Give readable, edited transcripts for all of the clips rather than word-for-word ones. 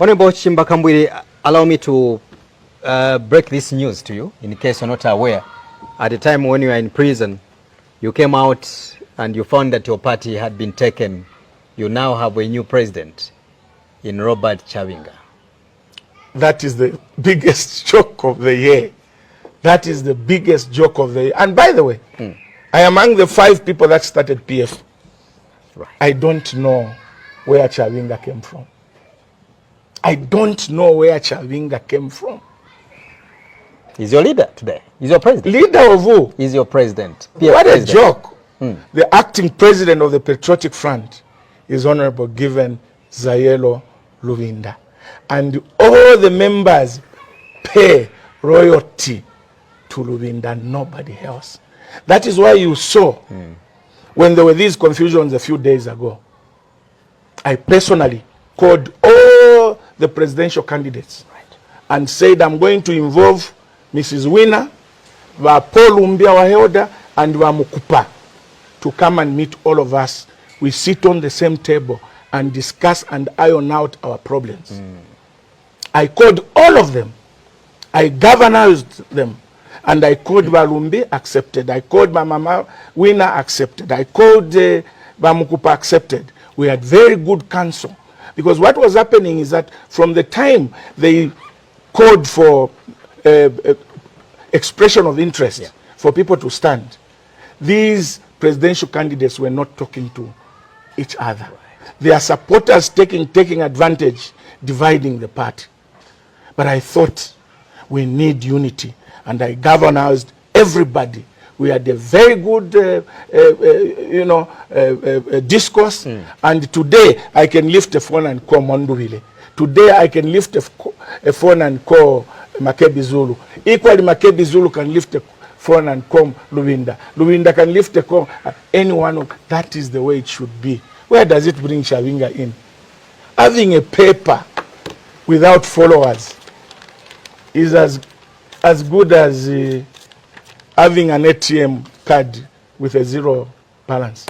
Honorable Chishimba Kambwili, allow me to break this news to you, in case you're not aware. At the time when you were in prison, you came out and you found that your party had been taken. You now have a new president in Robert Chabinga. That is the biggest joke of the year. That is the biggest joke of the year. And by the way, I am among the 5 people that started PF. Right. I don't know where Chabinga came from. I don't know where Chabinga came from. He's your leader today. He's your president. Leader of who? He's your president. PF what president. A joke. The acting president of the Patriotic Front is Honorable Given Zayelo Luvinda. And all the members pay royalty to Luvinda, nobody else. That is why you saw when there were these confusions a few days ago, I personally called all the presidential candidates and said, I'm going to involve Mrs. Winner, Paul Umbia Waheoda, and Mukupa to come and meet all of us. We sit on the same table and discuss and iron out our problems. I called all of them. I galvanized them. And I called Balumbi, accepted. I called Mama Winner, accepted. I called Bamukupa, accepted. We had very good counsel. Because what was happening is that from the time they called for expression of interest for people to stand, these presidential candidates were not talking to each other. Their supporters taking advantage, dividing the party. But I thought we need unity. And I galvanized everybody. We had a very good, discourse. And today I can lift a phone and call Mondurile. Today I can lift a phone and call Makebi Zulu. Equally, Makebi Zulu can lift a phone and call Luvinda. Luvinda can lift a call. Anyone. That is the way it should be. Where does it bring Chabinga in? Having a paper without followers is as good as having an ATM card with a zero balance.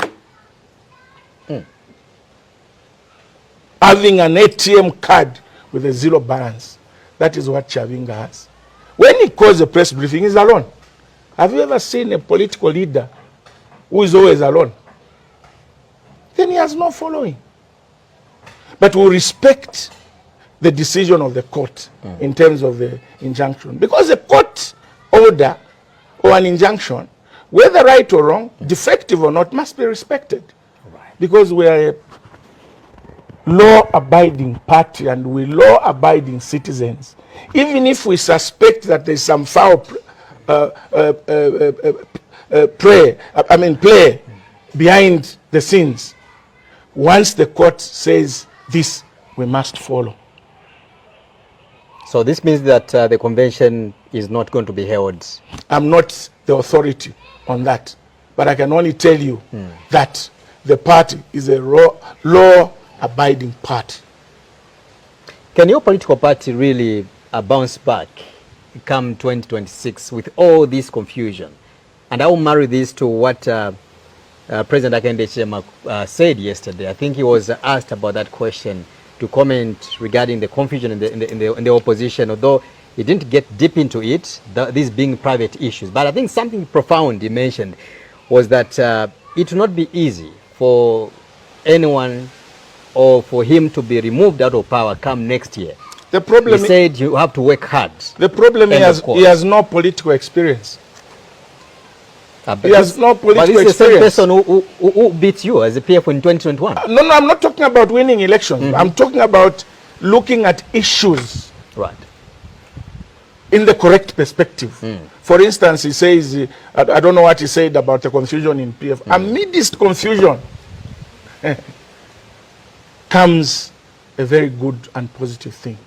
Having an ATM card with a zero balance. That is what Chabinga has. When he calls a press briefing, he's alone. Have you ever seen a political leader who is always alone? Then he has no following. But we respect the decision of the court in terms of the injunction. Because a court order or an injunction, whether right or wrong, defective or not, must be respected. Because we are a law-abiding party and we law-abiding citizens. Even if we suspect that there's some foul play behind the scenes, once the court says this, we must follow. So this means that the convention is not going to be held. I'm not the authority on that, but I can only tell you that the party is a law-abiding party. Can your political party really bounce back come 2026 with all this confusion? And I will marry this to what President Akende Chema said yesterday. I think he was asked about that question to comment regarding the confusion in the opposition, although he didn't get deep into it, these being private issues. But I think something profound he mentioned was that it will not be easy for anyone or for him to be removed out of power come next year. The problem, he said you have to work hard. The problem is he has no political experience. He has no political experience. But this is the same person who beat you as a PF in 2021. No, I'm not talking about winning elections. I'm talking about looking at issues in the correct perspective. For instance, he says, I don't know what he said about the confusion in PF. Amidst confusion comes a very good and positive thing.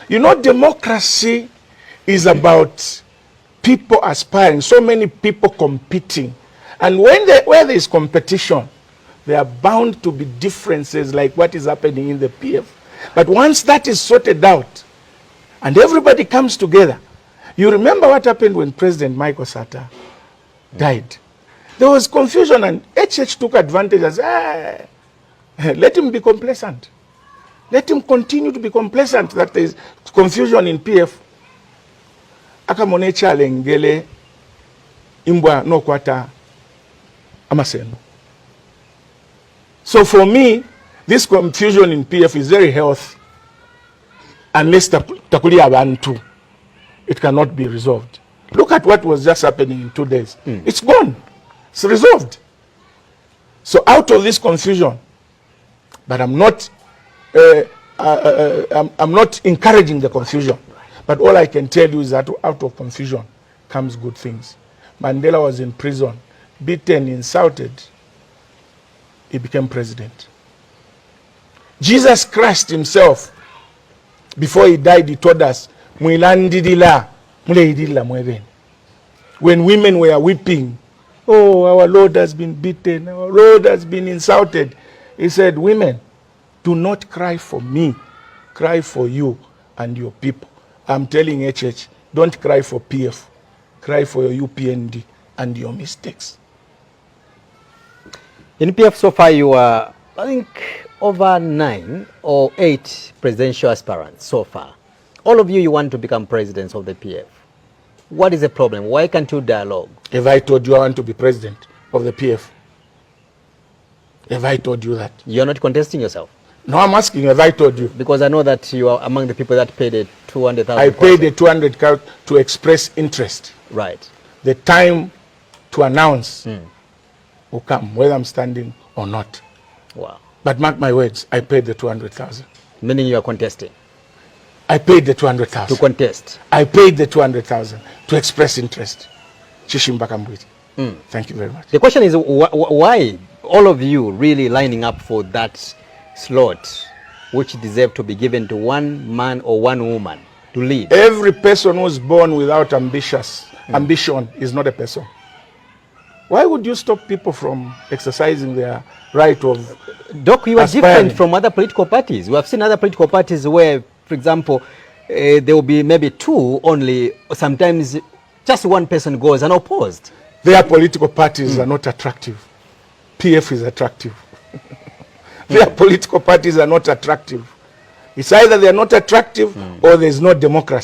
You know, democracy is about people aspiring, so many people competing. And where there is competition, there are bound to be differences like what is happening in the PF. But once that is sorted out, and everybody comes together, you remember what happened when President Michael Sata died. There was confusion and HH took advantage as, let him be complacent. Let him continue to be complacent that there is confusion in PF. Akamone chalengele imbwa no kwata amaseno. So for me, this confusion in PF is very healthy. Unless takuli abantu, it cannot be resolved. Look at what was just happening in 2 days. It's gone. It's resolved. So out of this confusion, but I'm not encouraging the confusion. But all I can tell you is that out of confusion comes good things. Mandela was in prison, beaten, insulted. He became president. Jesus Christ himself, before he died, he told us, when women were weeping, oh, our Lord has been beaten, our Lord has been insulted. He said, women, do not cry for me, cry for you and your people. I'm telling HH, don't cry for PF, cry for your UPND and your mistakes. In PF so far you are, I think, over 9 or 8 presidential aspirants so far. All of you want to become presidents of the PF. What is the problem? Why can't you dialogue? Have I told you I want to be president of the PF? Have I told you that? You're not contesting yourself? No, I'm asking, have I told you? Because I know that you are among the people that paid the 200,000. I paid the 200,000 to express interest. Right. The time to announce will come, whether I'm standing or not. Wow. But mark my words, I paid the 200,000. Meaning you are contesting? I paid the 200,000. To contest? I paid the 200,000 to express interest. Chishimba Kambwili. Thank you very much. The question is, why all of you really lining up for that slot, which deserve to be given to one man or one woman to lead? Every person who's born without ambition is not a person. Why would you stop people from exercising their right of Doc, you are aspiring? different from other political parties. We have seen other political parties where, for example, there will be maybe 2 only, sometimes just one person goes unopposed. Their political parties are not attractive. PF is attractive. Their political parties are not attractive. It's either they are not attractive or there is no democracy.